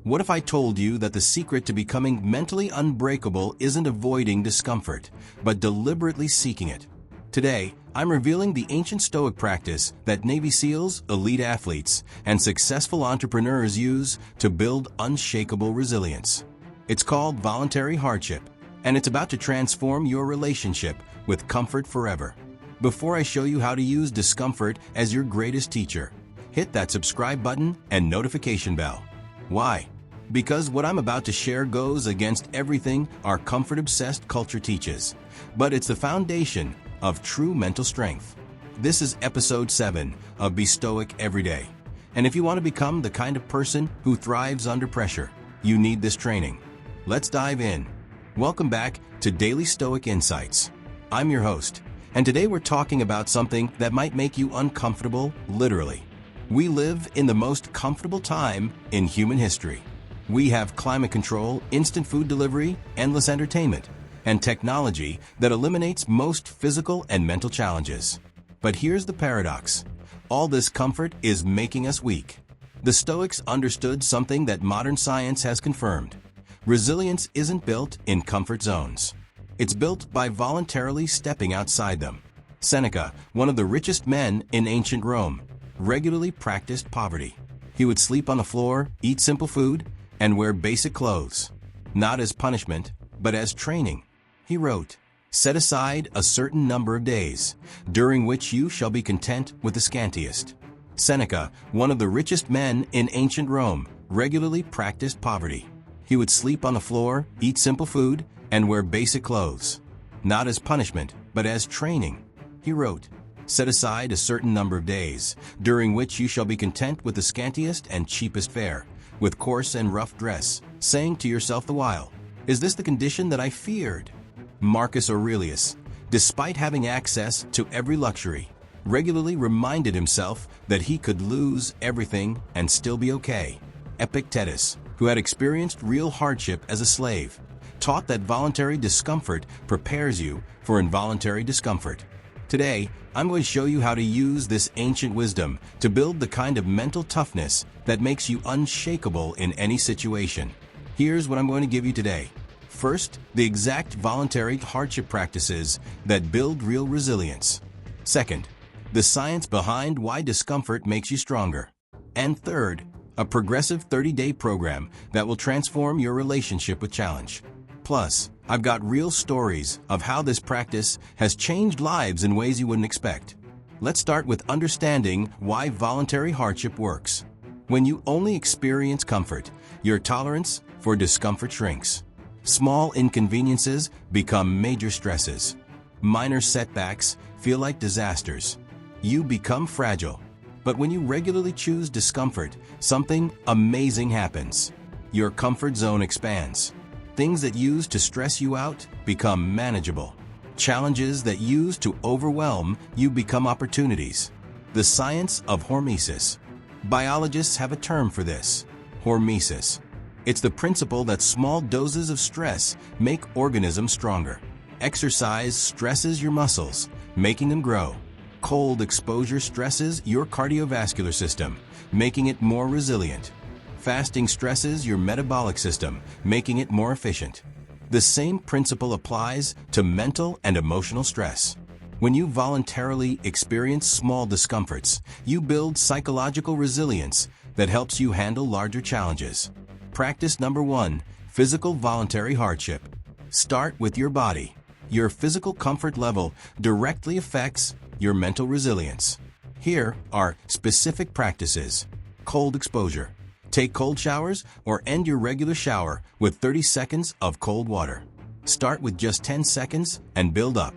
What if I told you that the secret to becoming mentally unbreakable isn't avoiding discomfort, but deliberately seeking it? Today, I'm revealing the ancient Stoic practice that Navy SEALs, elite athletes, and successful entrepreneurs use to build unshakable resilience. It's called voluntary hardship, and it's about to transform your relationship with comfort forever. Before I show you how to use discomfort as your greatest teacher, hit that subscribe button and notification bell. Why? Because what I'm about to share goes against everything our comfort-obsessed culture teaches, but it's the foundation of true mental strength. This is episode 7 of Be Stoic Every Day. And if you want to become the kind of person who thrives under pressure, you need this training. Let's dive in. Welcome back to Daily Stoic Insights. I'm your host, and today we're talking about something that might make you uncomfortable, literally. We live in the most comfortable time in human history. We have climate control, instant food delivery, endless entertainment, and technology that eliminates most physical and mental challenges. But here's the paradox. All this comfort is making us weak. The Stoics understood something that modern science has confirmed. Resilience isn't built in comfort zones. It's built by voluntarily stepping outside them. Seneca, one of the richest men in ancient Rome, regularly practiced poverty. He would sleep on the floor, eat simple food, and wear basic clothes, not as punishment, but as training. He wrote, "Set aside a certain number of days, during which you shall be content with the scantiest." Seneca, one of the richest men in ancient Rome, regularly practiced poverty. He would sleep on the floor, eat simple food, and wear basic clothes, not as punishment, but as training. He wrote, "Set aside a certain number of days, during which you shall be content with the scantiest and cheapest fare, with coarse and rough dress, saying to yourself the while, 'Is this the condition that I feared?'" Marcus Aurelius, despite having access to every luxury, regularly reminded himself that he could lose everything and still be okay. Epictetus, who had experienced real hardship as a slave, taught that voluntary discomfort prepares you for involuntary discomfort. Today, I'm going to show you how to use this ancient wisdom to build the kind of mental toughness that makes you unshakable in any situation. Here's what I'm going to give you today. First, the exact voluntary hardship practices that build real resilience. Second, the science behind why discomfort makes you stronger. And third, a progressive 30-day program that will transform your relationship with challenge. Plus, I've got real stories of how this practice has changed lives in ways you wouldn't expect. Let's start with understanding why voluntary hardship works. When you only experience comfort, your tolerance for discomfort shrinks. Small inconveniences become major stresses. Minor setbacks feel like disasters. You become fragile. But when you regularly choose discomfort, something amazing happens. Your comfort zone expands. Things that used to stress you out become manageable. Challenges that used to overwhelm you become opportunities. The Science of Hormesis. Biologists have a term for this, hormesis. It's the principle that small doses of stress make organisms stronger. Exercise stresses your muscles, making them grow. Cold exposure stresses your cardiovascular system, making it more resilient. Fasting stresses your metabolic system, making it more efficient. The same principle applies to mental and emotional stress. When you voluntarily experience small discomforts, you build psychological resilience that helps you handle larger challenges. Practice number 1, physical voluntary hardship. Start with your body. Your physical comfort level directly affects your mental resilience. Here are specific practices. Cold exposure. Take cold showers or end your regular shower with 30 seconds of cold water. Start with just 10 seconds and build up.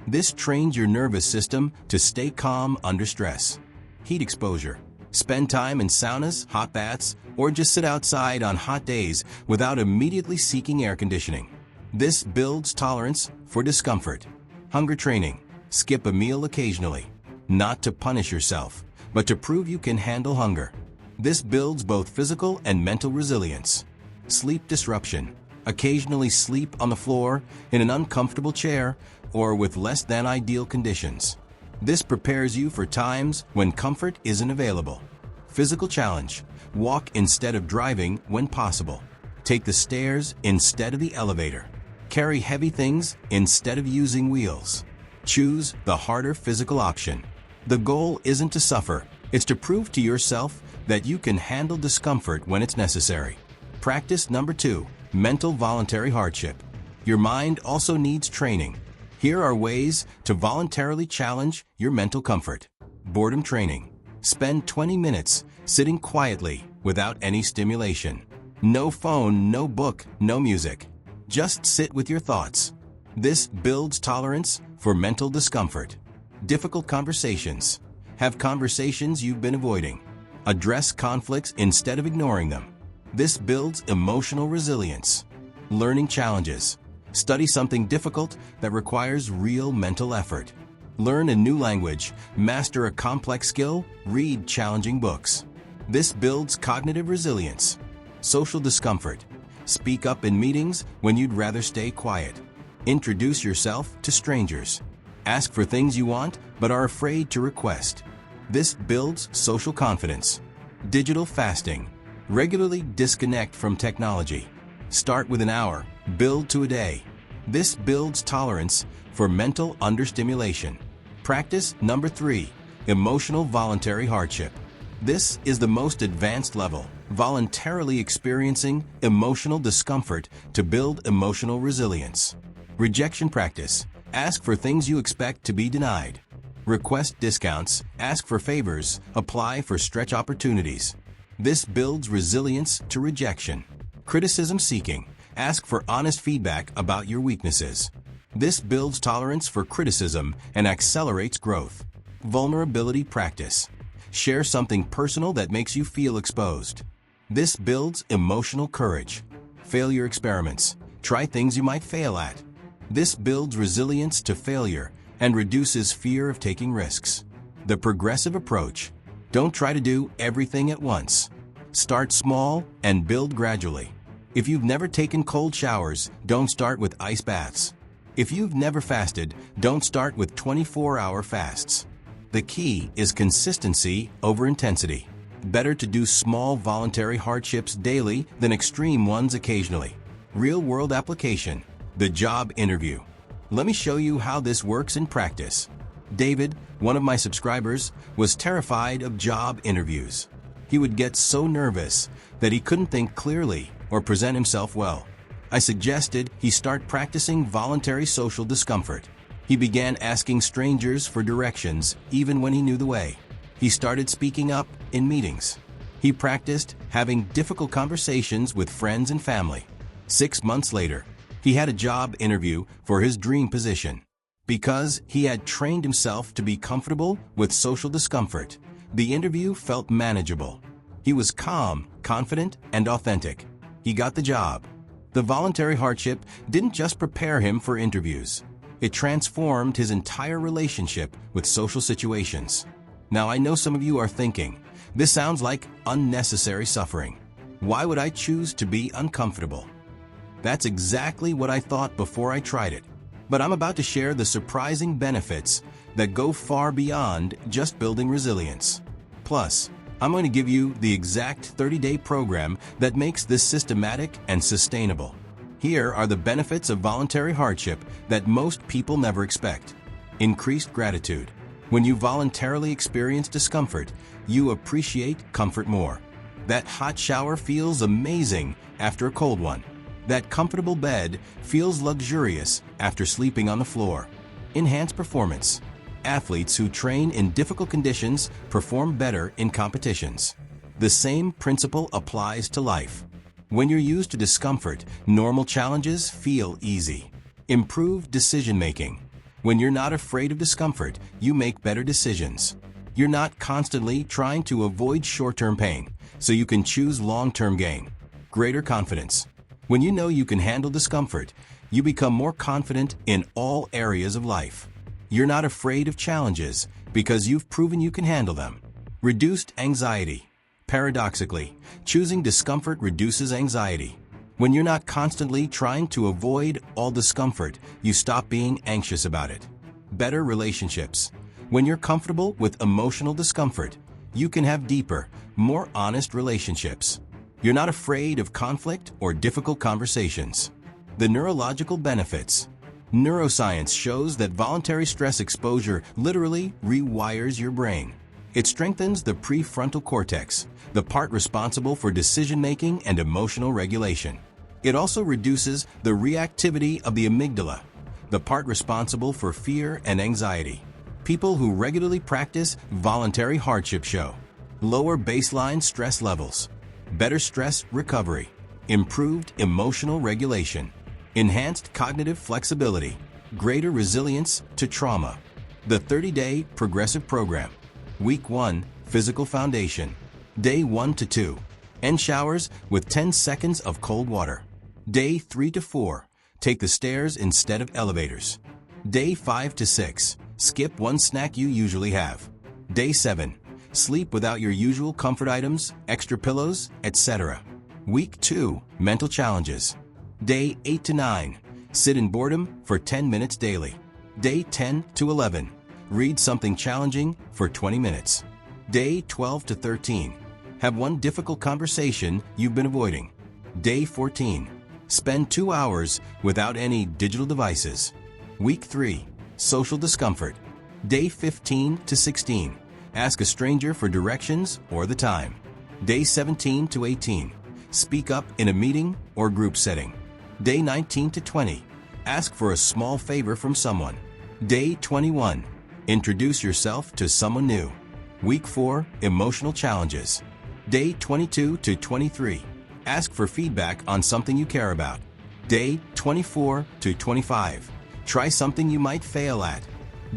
This trains your nervous system to stay calm under stress. Heat exposure. Spend time in saunas, hot baths, or just sit outside on hot days without immediately seeking air conditioning. This builds tolerance for discomfort. Hunger training. Skip a meal occasionally, not to punish yourself, but to prove you can handle hunger. This builds both physical and mental resilience. Sleep disruption. Occasionally sleep on the floor, in an uncomfortable chair, or with less than ideal conditions. This prepares you for times when comfort isn't available. Physical challenge. Walk instead of driving when possible. Take the stairs instead of the elevator. Carry heavy things instead of using wheels. Choose the harder physical option. The goal isn't to suffer, it's to prove to yourself that you can handle discomfort when it's necessary. Practice number 2, mental voluntary hardship. Your mind also needs training. Here are ways to voluntarily challenge your mental comfort. Boredom training. Spend 20 minutes sitting quietly without any stimulation. No phone, no book, no music. Just sit with your thoughts. This builds tolerance for mental discomfort. Difficult conversations. Have conversations you've been avoiding. Address conflicts instead of ignoring them. This builds emotional resilience. Learning challenges. Study something difficult that requires real mental effort. Learn a new language, master a complex skill, read challenging books. This builds cognitive resilience. Social discomfort. Speak up in meetings when you'd rather stay quiet. Introduce yourself to strangers. Ask for things you want but are afraid to request. This builds social confidence. Digital fasting. Regularly disconnect from technology. Start with an hour, build to a day. This builds tolerance for mental understimulation. Practice number 3, emotional voluntary hardship. This is the most advanced level, voluntarily experiencing emotional discomfort to build emotional resilience. Rejection practice. Ask for things you expect to be denied. Request discounts, ask for favors, apply for stretch opportunities. This builds resilience to rejection. Criticism seeking. Ask for honest feedback about your weaknesses. This builds tolerance for criticism and accelerates growth. Vulnerability practice. Share something personal that makes you feel exposed. This builds emotional courage. Failure experiments. Try things you might fail at. This builds resilience to failure and reduces fear of taking risks. The progressive approach. Don't try to do everything at once. Start small and build gradually. If you've never taken cold showers, don't start with ice baths. If you've never fasted, don't start with 24-hour fasts. The key is consistency over intensity. Better to do small voluntary hardships daily than extreme ones occasionally. Real-world application. The job interview. Let me show you how this works in practice. David, one of my subscribers, was terrified of job interviews. He would get so nervous that he couldn't think clearly or present himself well. I suggested he start practicing voluntary social discomfort. He began asking strangers for directions even when he knew the way. He started speaking up in meetings. He practiced having difficult conversations with friends and family. 6 months later, he had a job interview for his dream position. Because he had trained himself to be comfortable with social discomfort, the interview felt manageable. He was calm, confident, and authentic. He got the job. The voluntary hardship didn't just prepare him for interviews. It transformed his entire relationship with social situations. Now, I know some of you are thinking, this sounds like unnecessary suffering. Why would I choose to be uncomfortable? That's exactly what I thought before I tried it. But I'm about to share the surprising benefits that go far beyond just building resilience. Plus, I'm going to give you the exact 30-day program that makes this systematic and sustainable. Here are the benefits of voluntary hardship that most people never expect. Increased gratitude. When you voluntarily experience discomfort, you appreciate comfort more. That hot shower feels amazing after a cold one. That comfortable bed feels luxurious after sleeping on the floor. Enhanced performance. Athletes who train in difficult conditions perform better in competitions. The same principle applies to life. When you're used to discomfort, normal challenges feel easy. Improved decision-making. When you're not afraid of discomfort, you make better decisions. You're not constantly trying to avoid short-term pain, so you can choose long-term gain. Greater confidence. When you know you can handle discomfort, you become more confident in all areas of life. You're not afraid of challenges because you've proven you can handle them. Reduced anxiety. Paradoxically, choosing discomfort reduces anxiety. When you're not constantly trying to avoid all discomfort, you stop being anxious about it. Better relationships. When you're comfortable with emotional discomfort, you can have deeper, more honest relationships. You're not afraid of conflict or difficult conversations. The neurological benefits. Neuroscience shows that voluntary stress exposure literally rewires your brain. It strengthens the prefrontal cortex, the part responsible for decision-making and emotional regulation. It also reduces the reactivity of the amygdala, the part responsible for fear and anxiety. People who regularly practice voluntary hardship show lower baseline stress levels, better stress recovery, improved emotional regulation, enhanced cognitive flexibility, greater resilience to trauma. The 30-day progressive program. Week 1, physical foundation. Day 1 to 2, end showers with 10 seconds of cold water. Day 3 to 4, take the stairs instead of elevators. Day 5 to 6, skip one snack you usually have. Day 7, sleep without your usual comfort items, extra pillows, etc. Week 2, mental challenges. Day 8 to 9, sit in boredom for 10 minutes daily. Day 10 to 11, read something challenging for 20 minutes. Day 12 to 13, have one difficult conversation you've been avoiding. Day 14, spend 2 hours without any digital devices. Week 3, social discomfort. Day 15 to 16, ask a stranger for directions or the time. Day 17 to 18, speak up in a meeting or group setting. Day 19 to 20, ask for a small favor from someone. Day 21, introduce yourself to someone new. Week 4, emotional challenges. Day 22 to 23, ask for feedback on something you care about. Day 24 to 25, try something you might fail at.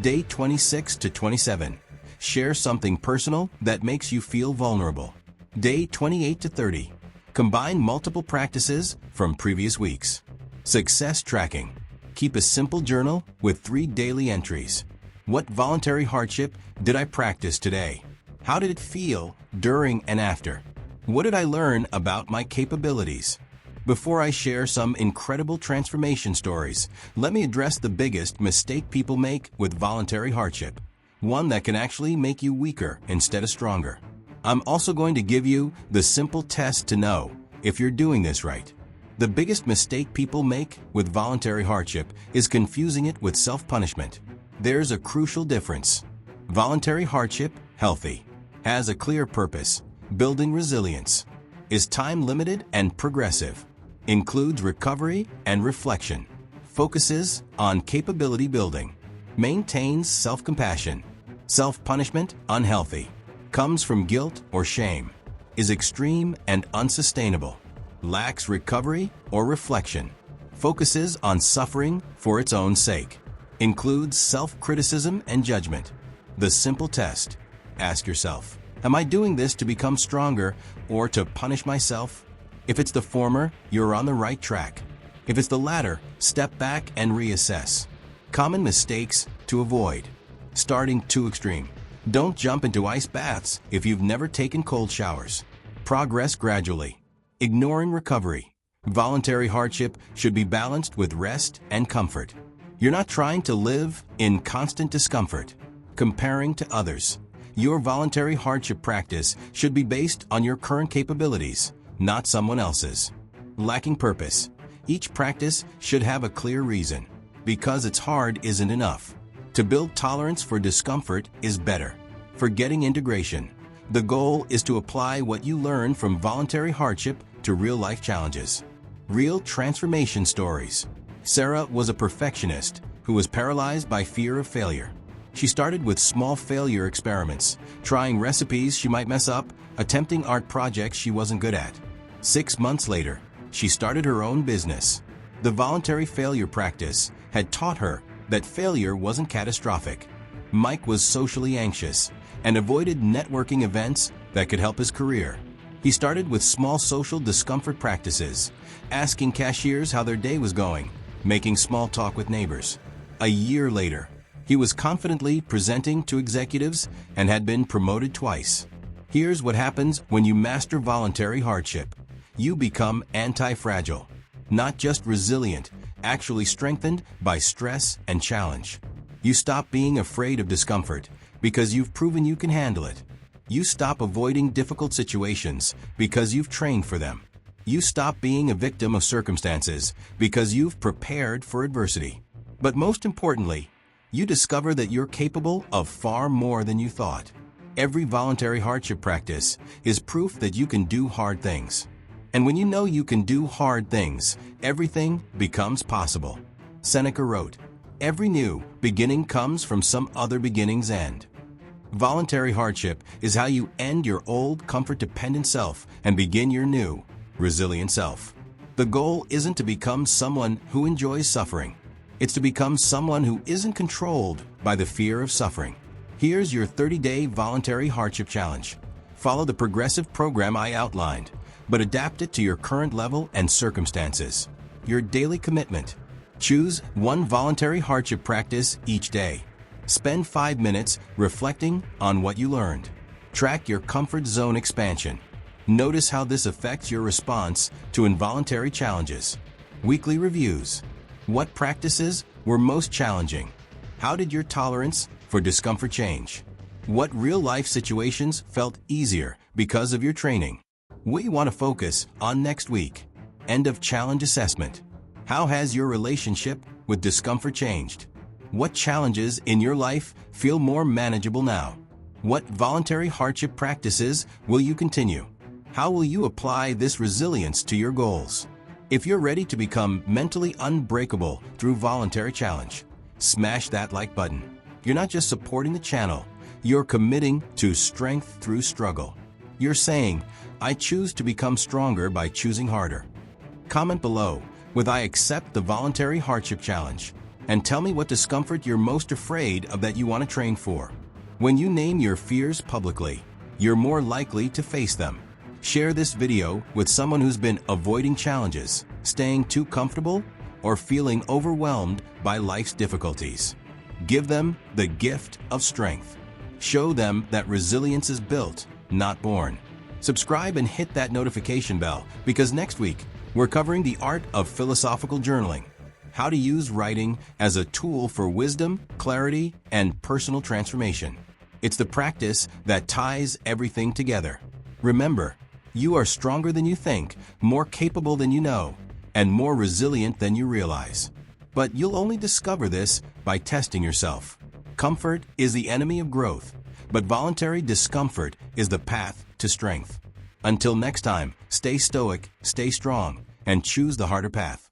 Day 26 to 27, share something personal that makes you feel vulnerable. Day 28 to 30, combine multiple practices from previous weeks. Success tracking. Keep a simple journal with 3 daily entries. What voluntary hardship did I practice today? How did it feel during and after? What did I learn about my capabilities? Before I share some incredible transformation stories, let me address the biggest mistake people make with voluntary hardship. One that can actually make you weaker instead of stronger. I'm also going to give you the simple test to know if you're doing this right. The biggest mistake people make with voluntary hardship is confusing it with self-punishment. There's a crucial difference. Voluntary hardship, healthy, has a clear purpose, building resilience, is time-limited and progressive, includes recovery and reflection, focuses on capability building, maintains self-compassion. Self-punishment, unhealthy, comes from guilt or shame, is extreme and unsustainable, lacks recovery or reflection, focuses on suffering for its own sake, includes self-criticism and judgment. The simple test. Ask yourself, am I doing this to become stronger or to punish myself? If it's the former, you're on the right track. If it's the latter, step back and reassess. Common mistakes to avoid. Starting too extreme. Don't jump into ice baths if you've never taken cold showers. Progress gradually. Ignoring recovery. Voluntary hardship should be balanced with rest and comfort. You're not trying to live in constant discomfort. Comparing to others. Your voluntary hardship practice should be based on your current capabilities, not someone else's. Lacking purpose. Each practice should have a clear reason. Because it's hard isn't enough. To build tolerance for discomfort is better. Forgetting integration. The goal is to apply what you learn from voluntary hardship to real-life challenges. Real transformation stories. Sarah was a perfectionist who was paralyzed by fear of failure. She started with small failure experiments, trying recipes she might mess up, attempting art projects she wasn't good at. 6 months later, she started her own business. The voluntary failure practice had taught her that failure wasn't catastrophic. Mike was socially anxious and avoided networking events that could help his career. He started with small social discomfort practices, asking cashiers how their day was going, making small talk with neighbors. A year later, he was confidently presenting to executives and had been promoted twice. Here's what happens when you master voluntary hardship. You become anti-fragile, not just resilient, actually strengthened by stress and challenge. You stop being afraid of discomfort because you've proven you can handle it. You stop avoiding difficult situations because you've trained for them. You stop being a victim of circumstances because you've prepared for adversity. But most importantly, you discover that you're capable of far more than you thought. Every voluntary hardship practice is proof that you can do hard things. And when you know you can do hard things, everything becomes possible. Seneca wrote, "Every new beginning comes from some other beginning's end." Voluntary hardship is how you end your old comfort-dependent self and begin your new, resilient self. The goal isn't to become someone who enjoys suffering. It's to become someone who isn't controlled by the fear of suffering. Here's your 30-day voluntary hardship challenge. Follow the progressive program I outlined, but adapt it to your current level and circumstances. Your daily commitment. Choose one voluntary hardship practice each day. Spend 5 minutes reflecting on what you learned. Track your comfort zone expansion. Notice how this affects your response to involuntary challenges. Weekly reviews. What practices were most challenging? How did your tolerance for discomfort change? What real-life situations felt easier because of your training? What you want to focus on next week? End of challenge assessment. How has your relationship with discomfort changed? What challenges in your life feel more manageable now? What voluntary hardship practices will you continue? How will you apply this resilience to your goals? If you're ready to become mentally unbreakable through voluntary challenge, smash that like button. You're not just supporting the channel, you're committing to strength through struggle. You're saying, "I choose to become stronger by choosing harder." Comment below with "I accept the voluntary hardship challenge," and tell me what discomfort you're most afraid of that you want to train for. When you name your fears publicly, you're more likely to face them. Share this video with someone who's been avoiding challenges, staying too comfortable, or feeling overwhelmed by life's difficulties. Give them the gift of strength. Show them that resilience is built, not born. Subscribe and hit that notification bell, because next week we're covering the art of philosophical journaling, how to use writing as a tool for wisdom, clarity, and personal transformation. It's the practice that ties everything together. Remember, you are stronger than you think, more capable than you know, and more resilient than you realize. But you'll only discover this by testing yourself. Comfort is the enemy of growth, but voluntary discomfort is the path to strength. Until next time, stay stoic, stay strong, and choose the harder path.